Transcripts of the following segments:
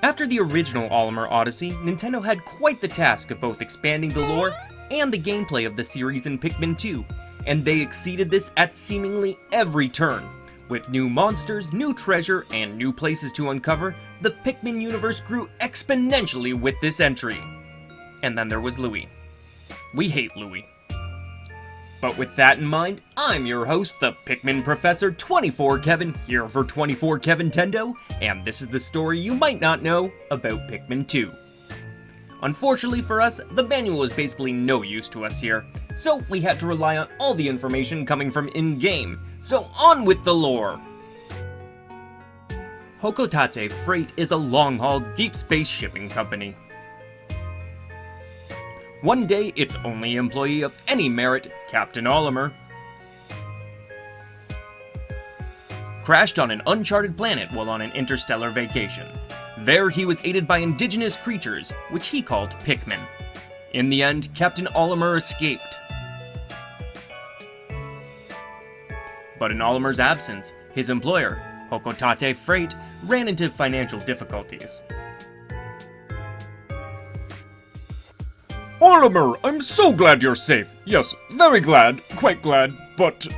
After the original Olimar Odyssey, Nintendo had quite the task of both expanding the lore and the gameplay of the series in Pikmin 2, and they exceeded this at seemingly every turn. With new monsters, new treasure, and new places to uncover, the Pikmin universe grew exponentially with this entry. And then there was Louie. We hate Louie. But with that in mind, I'm your host, the Pikmin Professor 24 Kevin, here for 24 Kevintendo, and this is the story you might not know about Pikmin 2. Unfortunately for us, the manual is basically no use to us here, so we had to rely on all the information coming from in-game, so on with the lore! Hokotate Freight is a long-haul deep space shipping company. One day, its only employee of any merit, Captain Olimar, crashed on an uncharted planet while on an interstellar vacation. There, he was aided by indigenous creatures, which he called Pikmin. In the end, Captain Olimar escaped. But in Olimar's absence, his employer, Hokotate Freight, ran into financial difficulties. Olimar, I'm so glad you're safe. Yes, very glad, quite glad, but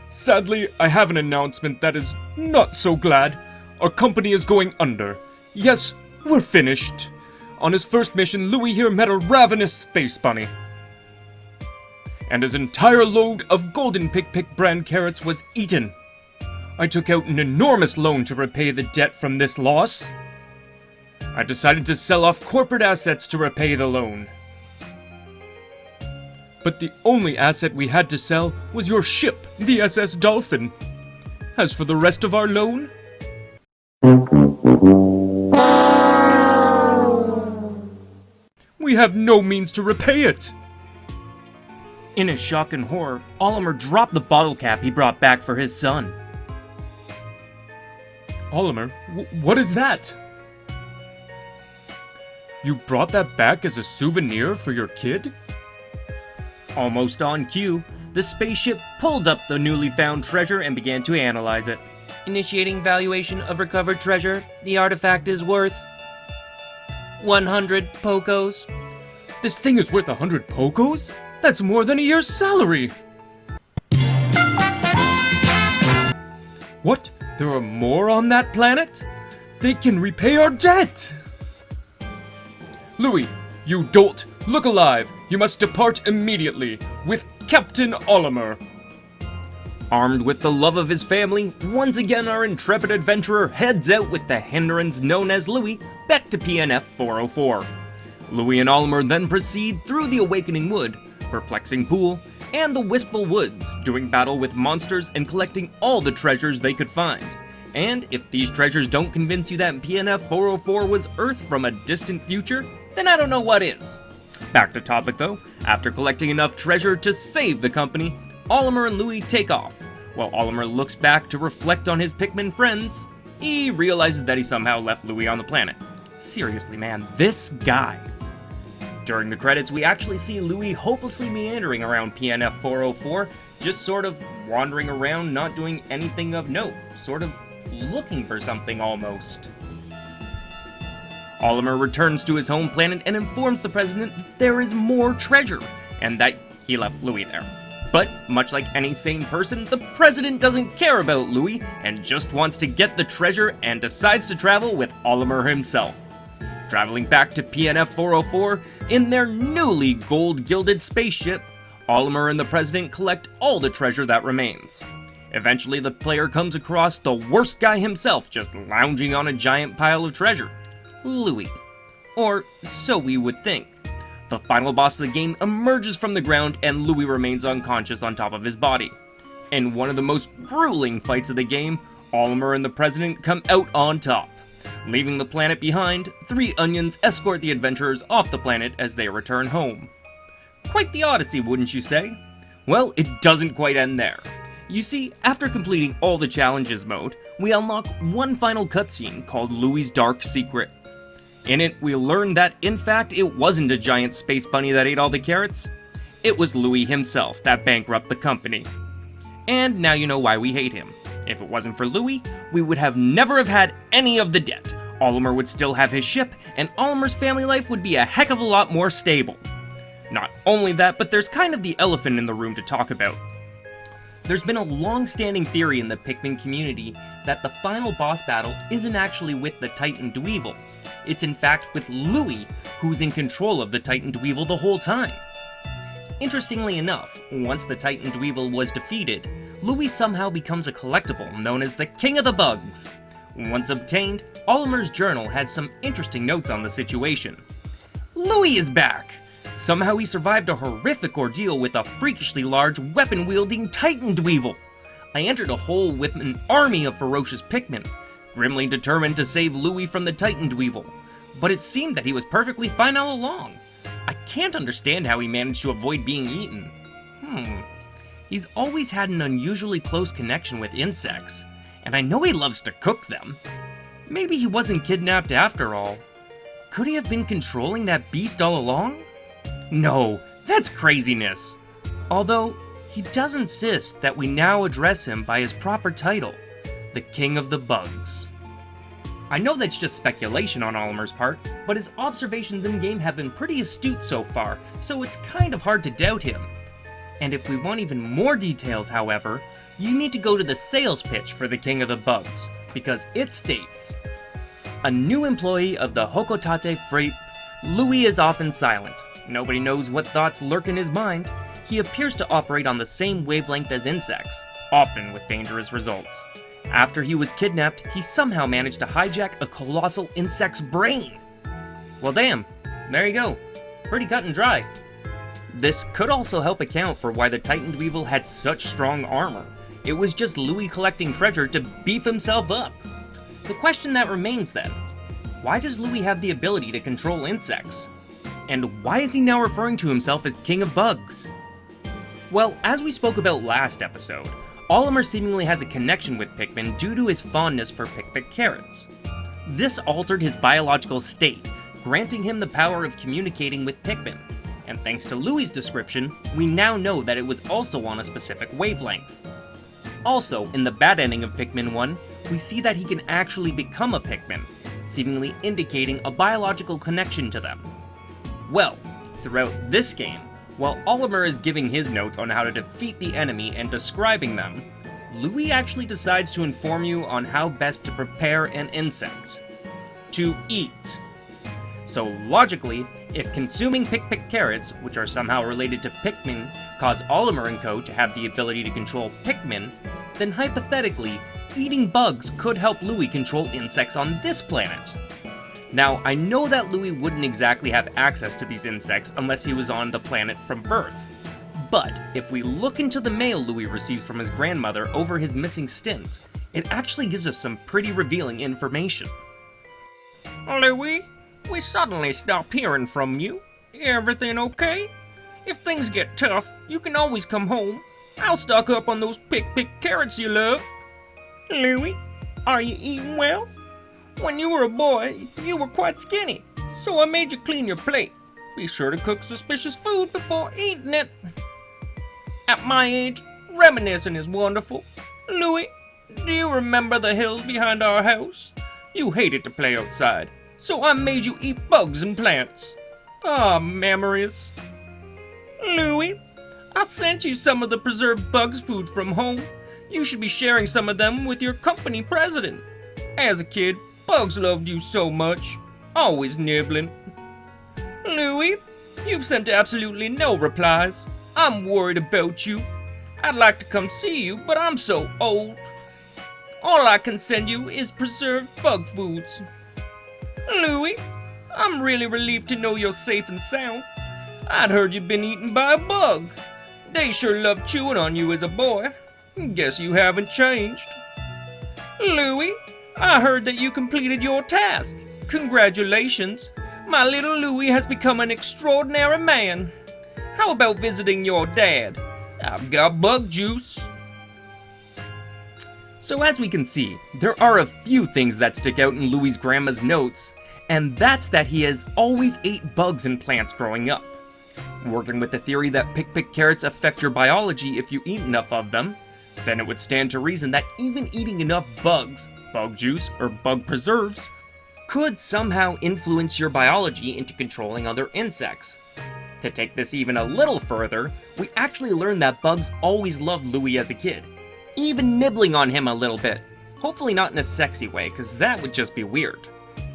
sadly, I have an announcement that is not so glad. Our company is going under. Yes, we're finished. On his first mission, Louie here met a ravenous space bunny. And his entire load of golden Pick brand carrots was eaten. I took out an enormous loan to repay the debt from this loss. I decided to sell off corporate assets to repay the loan. But the only asset we had to sell was your ship, the SS Dolphin. As for the rest of our loan, we have no means to repay it. In his shock and horror, Olimar dropped the bottle cap he brought back for his son. Olimar, what is that? You brought that back as a souvenir for your kid? Almost on cue, the spaceship pulled up the newly found treasure and began to analyze it. Initiating valuation of recovered treasure, the artifact is worth 100 Pokos. This thing is worth 100 Pokos? That's more than a year's salary! What? There are more on that planet? They can repay our debt! Louie, you dolt! Look alive! You must depart immediately, with Captain Olimar! Armed with the love of his family, once again our intrepid adventurer heads out with the hindrance known as Louie back to PNF 404. Louie and Olimar then proceed through the Awakening Wood, Perplexing Pool, and the Wistful Woods, doing battle with monsters and collecting all the treasures they could find. And if these treasures don't convince you that PNF 404 was Earth from a distant future, then I don't know what is. Back to topic though, after collecting enough treasure to save the company, Olimar and Louie take off. While Olimar looks back to reflect on his Pikmin friends, he realizes that he somehow left Louie on the planet. Seriously man, this guy. During the credits, we actually see Louie hopelessly meandering around PNF 404, just sort of wandering around, not doing anything of note, sort of looking for something almost. Olimar returns to his home planet and informs the president that there is more treasure, and that he left Louie there. But, much like any sane person, the president doesn't care about Louie, and just wants to get the treasure and decides to travel with Olimar himself. Traveling back to PNF 404, in their newly gold-gilded spaceship, Olimar and the president collect all the treasure that remains. Eventually, the player comes across the worst guy himself just lounging on a giant pile of treasure. Louie. Or so we would think. The final boss of the game emerges from the ground and Louie remains unconscious on top of his body. In one of the most grueling fights of the game, Olimar and the president come out on top. Leaving the planet behind, 3 onions escort the adventurers off the planet as they return home. Quite the odyssey, wouldn't you say? Well, it doesn't quite end there. You see, after completing all the challenges mode, we unlock one final cutscene called Louie's Dark Secret. In it, we learn that, in fact, it wasn't a giant space bunny that ate all the carrots. It was Louie himself that bankrupted the company. And now you know why we hate him. If it wasn't for Louie, we would have never have had any of the debt. Olimar would still have his ship, and Olimar's family life would be a heck of a lot more stable. Not only that, but there's kind of the elephant in the room to talk about. There's been a long-standing theory in the Pikmin community that the final boss battle isn't actually with the Titan Dweevil. It's in fact with Louie, who's in control of the Titan Dweevil the whole time. Interestingly enough, once the Titan Dweevil was defeated, Louie somehow becomes a collectible known as the King of the Bugs. Once obtained, Olimar's journal has some interesting notes on the situation. Louie is back! Somehow he survived a horrific ordeal with a freakishly large weapon-wielding Titan Dweevil. I entered a hole with an army of ferocious Pikmin, grimly determined to save Louie from the Titan Dweevil, but it seemed that he was perfectly fine all along. I can't understand how he managed to avoid being eaten. He's always had an unusually close connection with insects, and I know he loves to cook them. Maybe he wasn't kidnapped after all. Could he have been controlling that beast all along? No, that's craziness. Although, he does insist that we now address him by his proper title, the King of the Bugs. I know that's just speculation on Olimar's part, but his observations in-game have been pretty astute so far, so it's kind of hard to doubt him. And if we want even more details, however, you need to go to the sales pitch for the King of the Bugs, because it states, a new employee of the Hokotate Freight, Louie is often silent. Nobody knows what thoughts lurk in his mind. He appears to operate on the same wavelength as insects, often with dangerous results. After he was kidnapped, he somehow managed to hijack a colossal insect's brain. Well damn, there you go. Pretty cut and dry. This could also help account for why the Titan Dweevil had such strong armor. It was just Louie collecting treasure to beef himself up. The question that remains then, why does Louie have the ability to control insects? And why is he now referring to himself as King of Bugs? Well, as we spoke about last episode, Olimar seemingly has a connection with Pikmin due to his fondness for Pikmin carrots. This altered his biological state, granting him the power of communicating with Pikmin. And thanks to Louie's description, we now know that it was also on a specific wavelength. Also, in the bad ending of Pikmin 1, we see that he can actually become a Pikmin, seemingly indicating a biological connection to them. Well, throughout this game, while Olimar is giving his notes on how to defeat the enemy and describing them, Louie actually decides to inform you on how best to prepare an insect. To eat. So logically, if consuming Pikmin carrots, which are somehow related to Pikmin, cause Olimar and co. to have the ability to control Pikmin, then hypothetically, eating bugs could help Louie control insects on this planet. Now, I know that Louie wouldn't exactly have access to these insects unless he was on the planet from birth. But if we look into the mail Louie receives from his grandmother over his missing stint, it actually gives us some pretty revealing information. Louie, we suddenly stopped hearing from you. Everything okay? If things get tough, you can always come home. I'll stock up on those pick carrots you love. Louie, are you eating well? When you were a boy, you were quite skinny, so I made you clean your plate. Be sure to cook suspicious food before eating it. At my age, reminiscing is wonderful. Louie, do you remember the hills behind our house? You hated to play outside, so I made you eat bugs and plants. Ah, memories. Louie, I sent you some of the preserved bugs food from home. You should be sharing some of them with your company president. As a kid, bugs loved you so much, always nibbling. Louie, you've sent absolutely no replies. I'm worried about you. I'd like to come see you, but I'm so old. All I can send you is preserved bug foods. Louie, I'm really relieved to know you're safe and sound. I'd heard you'd been eaten by a bug. They sure loved chewing on you as a boy. Guess you haven't changed. Louie, I heard that you completed your task. Congratulations. My little Louie has become an extraordinary man. How about visiting your dad? I've got bug juice. So as we can see, there are a few things that stick out in Louie's grandma's notes, and that's that he has always ate bugs and plants growing up. Working with the theory that pick carrots affect your biology if you eat enough of them, then it would stand to reason that even eating enough bugs, bug juice, or bug preserves could somehow influence your biology into controlling other insects. To take this even a little further, we actually learned that bugs always loved Louie as a kid, even nibbling on him a little bit. Hopefully not in a sexy way, because that would just be weird.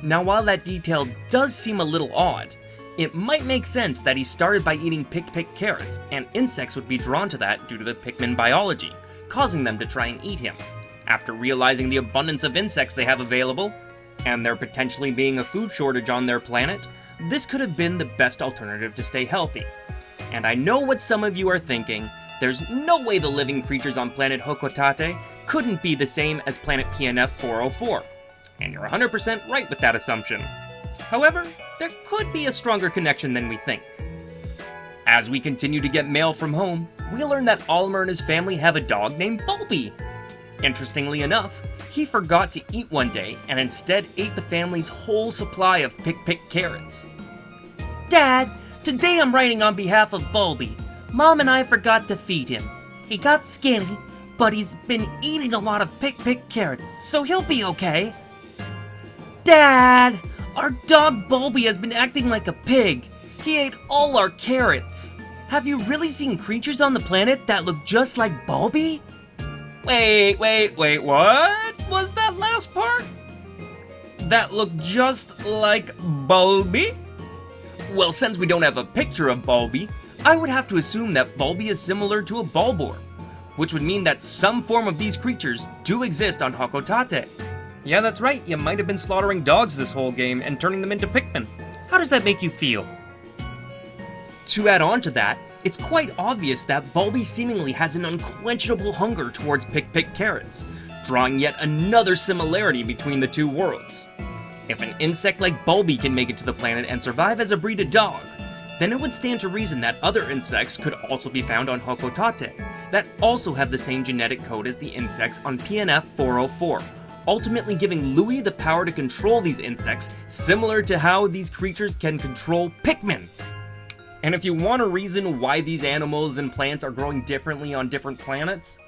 Now, while that detail does seem a little odd, it might make sense that he started by eating pick carrots, and insects would be drawn to that due to the Pikmin biology, causing them to try and eat him. After realizing the abundance of insects they have available, and there potentially being a food shortage on their planet, this could have been the best alternative to stay healthy. And I know what some of you are thinking, there's no way the living creatures on planet Hokotate couldn't be the same as planet PNF 404. And you're 100% right with that assumption. However, there could be a stronger connection than we think. As we continue to get mail from home, we learn that Olimar and his family have a dog named Bulby. Interestingly enough, he forgot to eat one day and instead ate the family's whole supply of pick carrots. Dad, today I'm writing on behalf of Bulby. Mom and I forgot to feed him. He got skinny, but he's been eating a lot of pick carrots, so he'll be okay. Dad, our dog Bulby has been acting like a pig. He ate all our carrots. Have you really seen creatures on the planet that look just like Bulby? Wait, what was that last part? That look just like Bulby? Well, since we don't have a picture of Bulby, I would have to assume that Bulby is similar to a Bulbor, which would mean that some form of these creatures do exist on Hokotate. Yeah, that's right, you might have been slaughtering dogs this whole game and turning them into Pikmin. How does that make you feel? To add on to that, it's quite obvious that Bulby seemingly has an unquenchable hunger towards pick carrots, drawing yet another similarity between the two worlds. If an insect like Bulby can make it to the planet and survive as a breed of dog, then it would stand to reason that other insects could also be found on Hokotate, that also have the same genetic code as the insects on PNF 404, ultimately giving Louie the power to control these insects, similar to how these creatures can control Pikmin. And if you want a reason why these animals and plants are growing differently on different planets,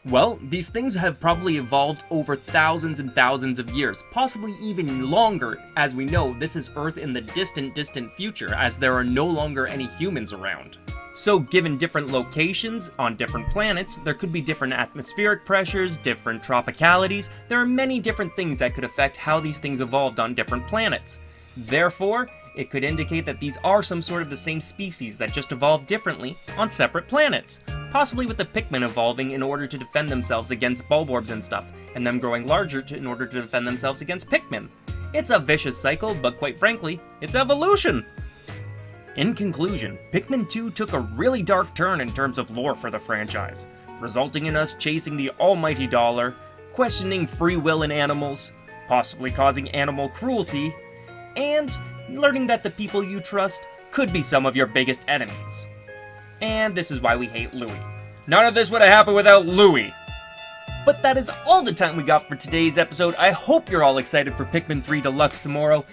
well, these things have probably evolved over thousands and thousands of years, possibly even longer, as we know this is Earth in the distant future, as there are no longer any humans around. So given different locations on different planets, there could be different atmospheric pressures, different tropicalities. There are many different things that could affect how these things evolved on different planets. Therefore, it could indicate that these are some sort of the same species that just evolved differently on separate planets, possibly with the Pikmin evolving in order to defend themselves against Bulborbs and stuff, and them growing larger in order to defend themselves against Pikmin. It's a vicious cycle, but quite frankly, it's evolution! In conclusion, Pikmin 2 took a really dark turn in terms of lore for the franchise, resulting in us chasing the almighty dollar, questioning free will in animals, possibly causing animal cruelty, and learning that the people you trust could be some of your biggest enemies. And this is why we hate Louie. None of this would have happened without Louie. But that is all the time we got for today's episode. I hope you're all excited for Pikmin 3 Deluxe tomorrow.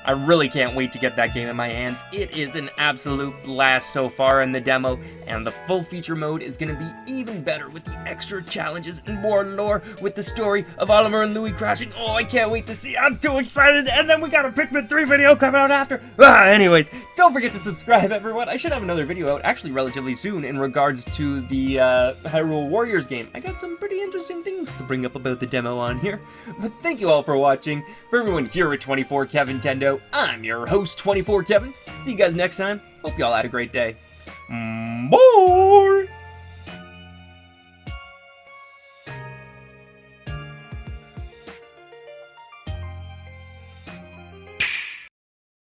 I really can't wait to get that game in my hands. It is an absolute blast so far in the demo, and the full feature mode is going to be even better with the extra challenges and more lore with the story of Olimar and Louie crashing. Oh, I can't wait to see. I'm too excited, and then we got a Pikmin 3 video coming out after. Anyways, don't forget to subscribe, everyone. I should have another video out actually relatively soon in regards to the Hyrule Warriors game. I got some pretty interesting things to bring up about the demo on here. But thank you all for watching. For everyone here at 24KevNintendo, I'm your host, 24Kevin. See you guys next time. Hope y'all had a great day. Bye!